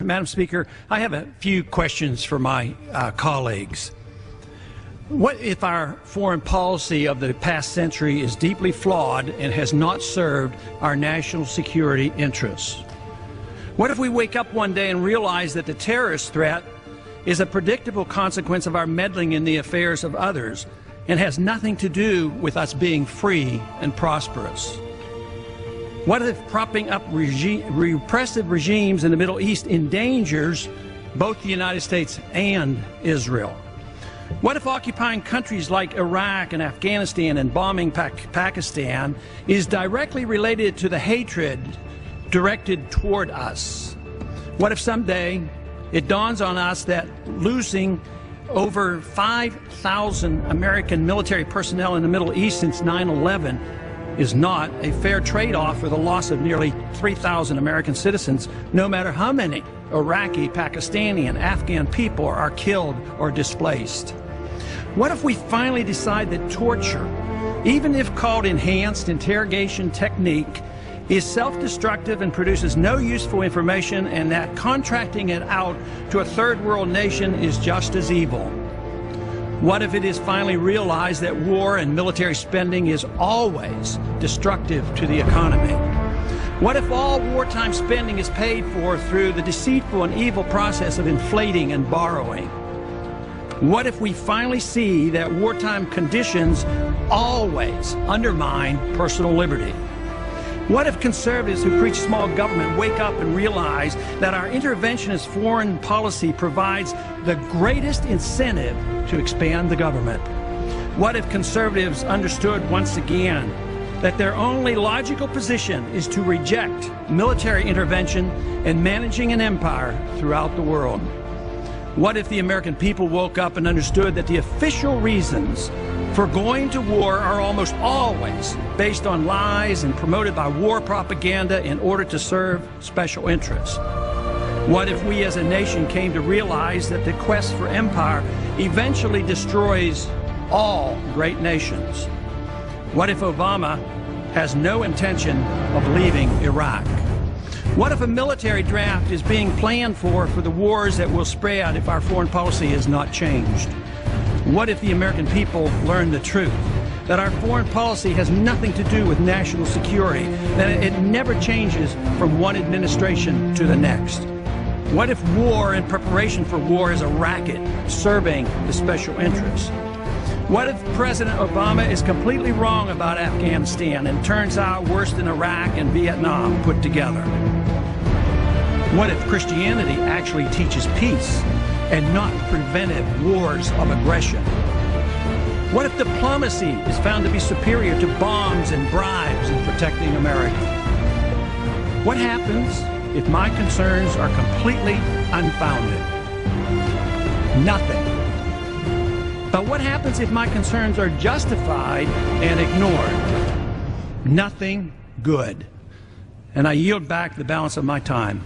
Madam Speaker, I have a few questions for my colleagues. What if our foreign policy of the past century is deeply flawed and has not served our national security interests? What if we wake up one day and realize that the terrorist threat is a predictable consequence of our meddling in the affairs of others and has nothing to do with us being free and prosperous? What if propping up repressive regimes in the Middle East endangers both the United States and Israel? What if occupying countries like Iraq and Afghanistan and bombing Pakistan is directly related to the hatred directed toward us? What if someday it dawns on us that losing over 5,000 American military personnel in the Middle East since 9/11 is not a fair trade-off for the loss of nearly 3,000 American citizens, no matter how many Iraqi, Pakistani, and Afghan people are killed or displaced? What if we finally decide that torture, even if called enhanced interrogation technique, is self-destructive and produces no useful information, and that contracting it out to a third world nation is just as evil? What if it is finally realized that war and military spending is always destructive to the economy? What if all wartime spending is paid for through the deceitful and evil process of inflating and borrowing? What if we finally see that wartime conditions always undermine personal liberty? What if conservatives who preach small government wake up and realize that our interventionist foreign policy provides the greatest incentive to expand the government? What if conservatives understood once again that their only logical position is to reject military intervention and managing an empire throughout the world? What if the American people woke up and understood that the official reasons for going to war are almost always based on lies and promoted by war propaganda in order to serve special interests? What if we as a nation came to realize that the quest for empire eventually destroys all great nations? What if Obama has no intention of leaving Iraq? What if a military draft is being planned for the wars that will spread if our foreign policy is not changed? What if the American people learn the truth, that our foreign policy has nothing to do with national security, that it never changes from one administration to the next? What if war and preparation for war is a racket serving the special interests? What if President Obama is completely wrong about Afghanistan and turns out worse than Iraq and Vietnam put together? What if Christianity actually teaches peace and not preventive wars of aggression? What if diplomacy is found to be superior to bombs and bribes in protecting America? What happens if my concerns are completely unfounded? Nothing. But what happens if my concerns are justified and ignored? Nothing good. And I yield back the balance of my time.